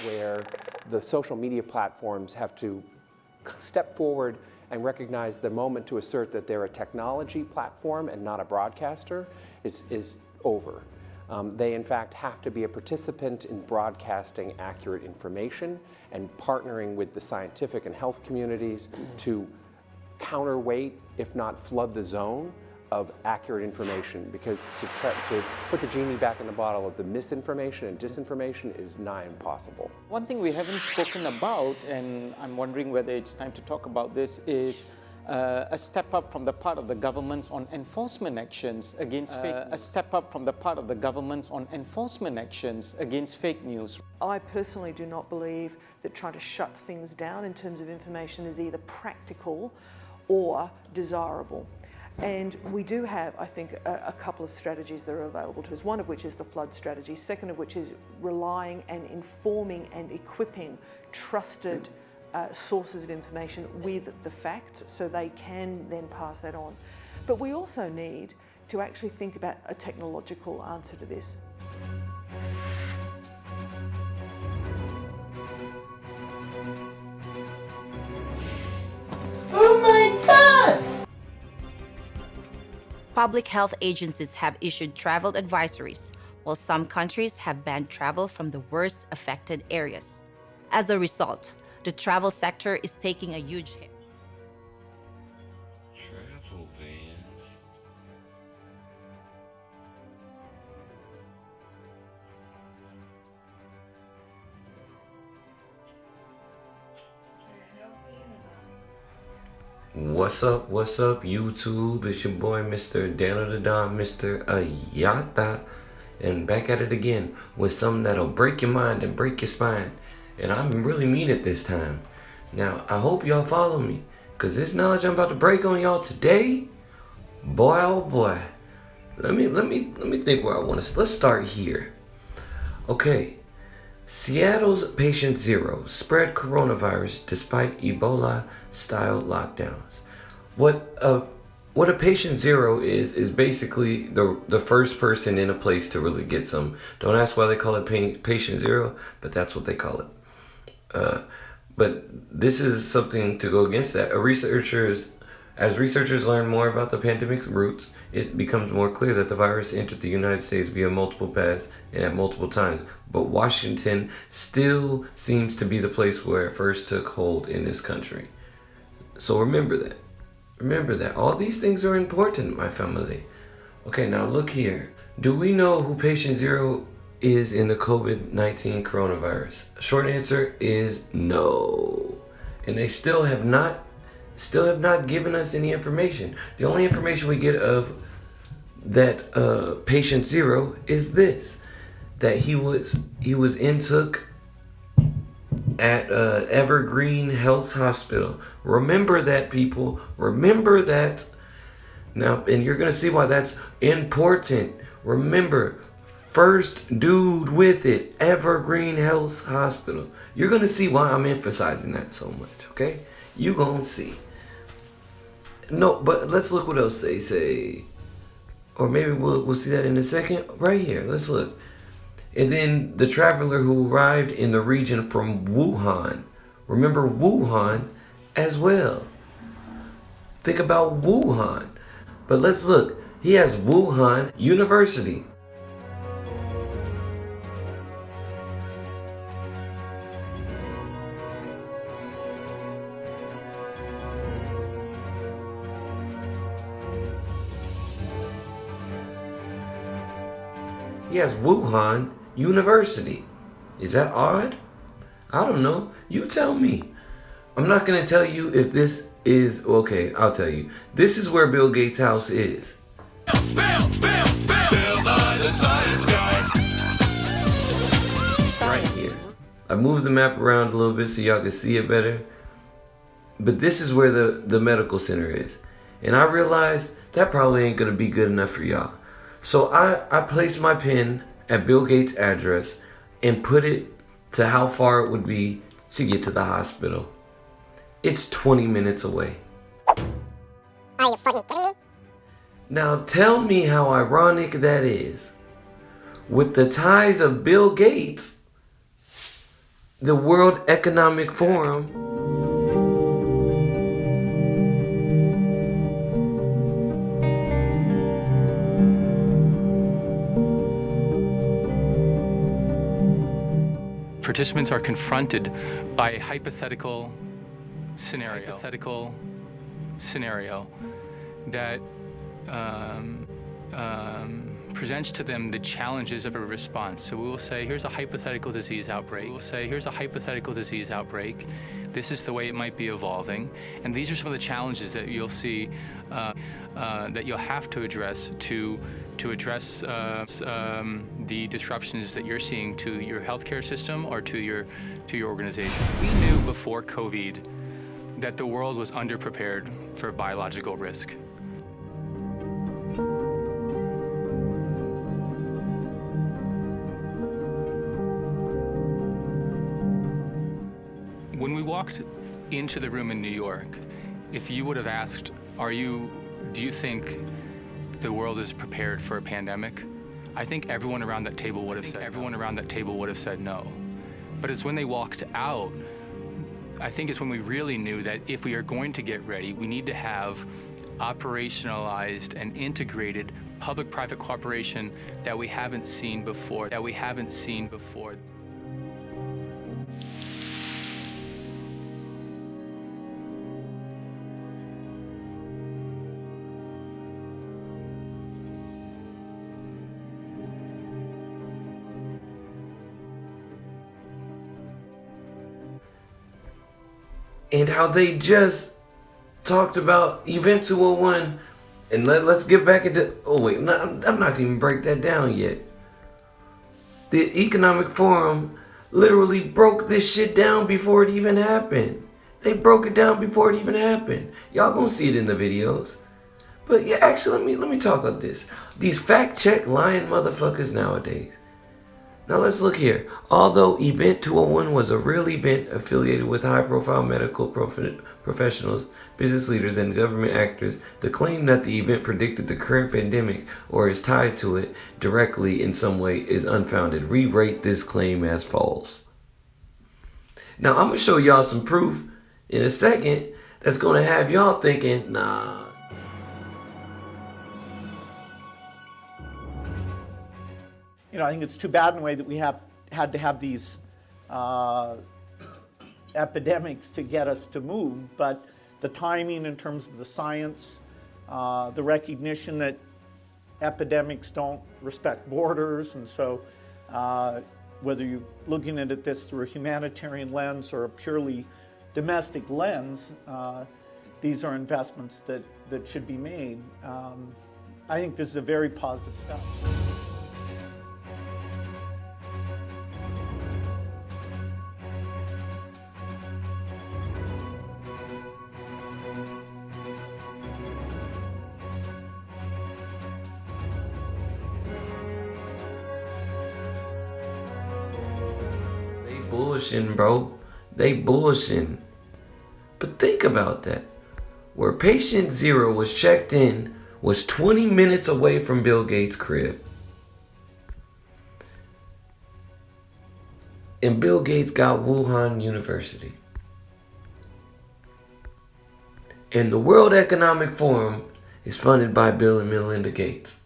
where the social media platforms have to step forward and recognize the moment to assert that they're a technology platform and not a broadcaster is over. They in fact have to be a participant in broadcasting accurate information and partnering with the scientific and health communities to counterweight, if not flood the zone, of accurate information, because to put the genie back in the bottle of the misinformation and disinformation is nigh impossible. One thing we haven't spoken about, and I'm wondering whether it's time to talk about this, is a step up from the part of the governments on enforcement actions against fake news. I personally do not believe that trying to shut things down in terms of information is either practical or desirable. And we do have, I think, a couple of strategies that are available to us, one of which is the flood strategy, second of which is relying and informing and equipping trusted sources of information with the facts so they can then pass that on. But we also need to actually think about a technological answer to this. Oh my God! Public health agencies have issued travel advisories, while some countries have banned travel from the worst affected areas. As a result, the travel sector is taking a huge hit. Travel bans. What's up, YouTube? It's your boy, Mr. Dano the Don, Mr. Ayata, and back at it again with something that'll break your mind and break your spine. And I really mean it this time. Now, I hope y'all follow me, because this knowledge I'm about to break on y'all today, boy, oh boy. Let me think where I want to. Let's start here. Okay. Seattle's patient zero spread coronavirus despite Ebola-style lockdowns. What a patient zero is basically the first person in a place to really get some. Don't ask why they call it patient zero, but that's what they call it. But this is something to go against that. As researchers learn more about the pandemic's roots, it becomes more clear that the virus entered the United States via multiple paths and at multiple times. But Washington still seems to be the place where it first took hold in this country. So remember that. Remember that. All these things are important, my family. Okay, now look here. Do we know who patient zero is in the COVID-19 coronavirus? Short answer is no. And they still have not given us any information. The only information we get of that patient zero is this, that he was intook at Evergreen Health Hospital. Remember that, people. Remember that. Now, and you're gonna see why that's important. Remember, first dude with it, Evergreen Health Hospital. You're gonna see why I'm emphasizing that so much, okay? You gonna see. No, but let's look what else they say. Or maybe we'll see that in a second. Right here, let's look. And then the traveler who arrived in the region from Wuhan. Remember Wuhan as well. Think about Wuhan. But let's look. He has Wuhan University. He has Wuhan University. Is that odd? I don't know. You tell me. I'm not going to tell you if this is... Okay, I'll tell you. This is where Bill Gates' house is. Bill by the science guy. Right here. I moved the map around a little bit so y'all can see it better. But this is where the medical center is. And I realized that probably ain't going to be good enough for y'all. So I placed my pin at Bill Gates' address and put it to how far it would be to get to the hospital. It's 20 minutes away. Are you fucking kidding me? Now tell me how ironic that is. With the ties of Bill Gates, the World Economic Forum Participants are confronted by a hypothetical scenario that presents to them the challenges of a response. So we will say, here's a hypothetical disease outbreak. We'll say, here's a hypothetical disease outbreak. This is the way it might be evolving. And these are some of the challenges that you'll see that you'll have to address to address the disruptions that you're seeing to your healthcare system or to your organization. We knew before COVID that the world was underprepared for biological risk. When we walked into the room in New York, if you would have asked, do you think the world is prepared for a pandemic? I think everyone around that table would have said no. But it's when they walked out, I think it's when we really knew that if we are going to get ready, we need to have operationalized and integrated public-private cooperation that we haven't seen before. and how they just talked about Event 201. And let's get back into... Oh, wait. No, I'm not going to even break that down yet. The Economic Forum literally broke this shit down before it even happened. They broke it down before it even happened. Y'all gonna see it in the videos. But yeah, actually, let me talk about this. These fact-check lying motherfuckers nowadays. Now let's look here. Although Event 201 was a real event affiliated with high-profile medical professionals, business leaders, and government actors, the claim that the event predicted the current pandemic or is tied to it directly in some way is unfounded. Re-rate this claim as false. Now I'm going to show y'all some proof in a second that's going to have y'all thinking, nah. You know, I think it's too bad in a way that we had to have these epidemics to get us to move, but the timing in terms of the science, the recognition that epidemics don't respect borders, and so whether you're looking at this through a humanitarian lens or a purely domestic lens, these are investments that should be made. I think this is a very positive step. Bullshitting, bro. They bullshitting. But think about that. Where patient 0 was checked in was 20 minutes away from Bill Gates' crib. And Bill Gates got Wuhan University. And the World Economic Forum is funded by Bill and Melinda Gates.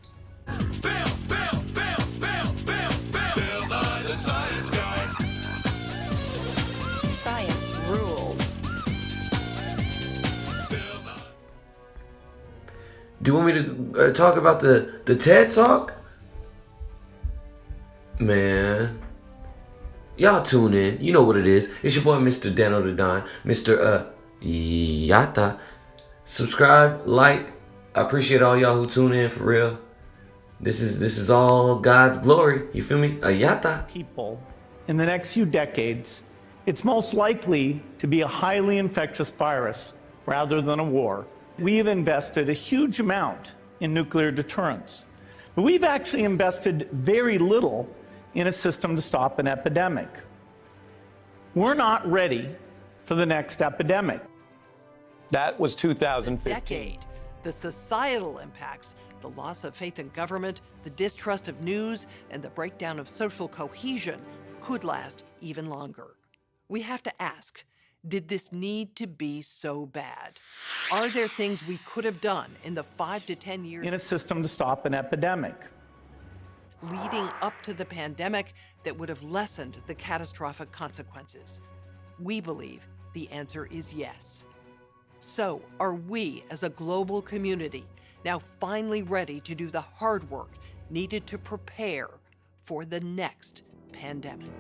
Do you want me to talk about the TED Talk? Man. Y'all tune in. You know what it is. It's your boy, Mr. Dano the Don. Mr. Yata. Subscribe, like. I appreciate all y'all who tune in, for real. This is all God's glory. You feel me? Yata. People in the next few decades, it's most likely to be a highly infectious virus rather than a war. We've invested a huge amount in nuclear deterrence, but we've actually invested very little in a system to stop an epidemic. We're not ready for the next epidemic. That was 2015. Decade. The societal impacts, the loss of faith in government, the distrust of news, and the breakdown of social cohesion could last even longer. We have to ask, did this need to be so bad? Are there things we could have done in the 5 to 10 years In a system to stop an epidemic. leading up to the pandemic that would have lessened the catastrophic consequences? We believe the answer is yes. So, are we as a global community now finally ready to do the hard work needed to prepare for the next pandemic?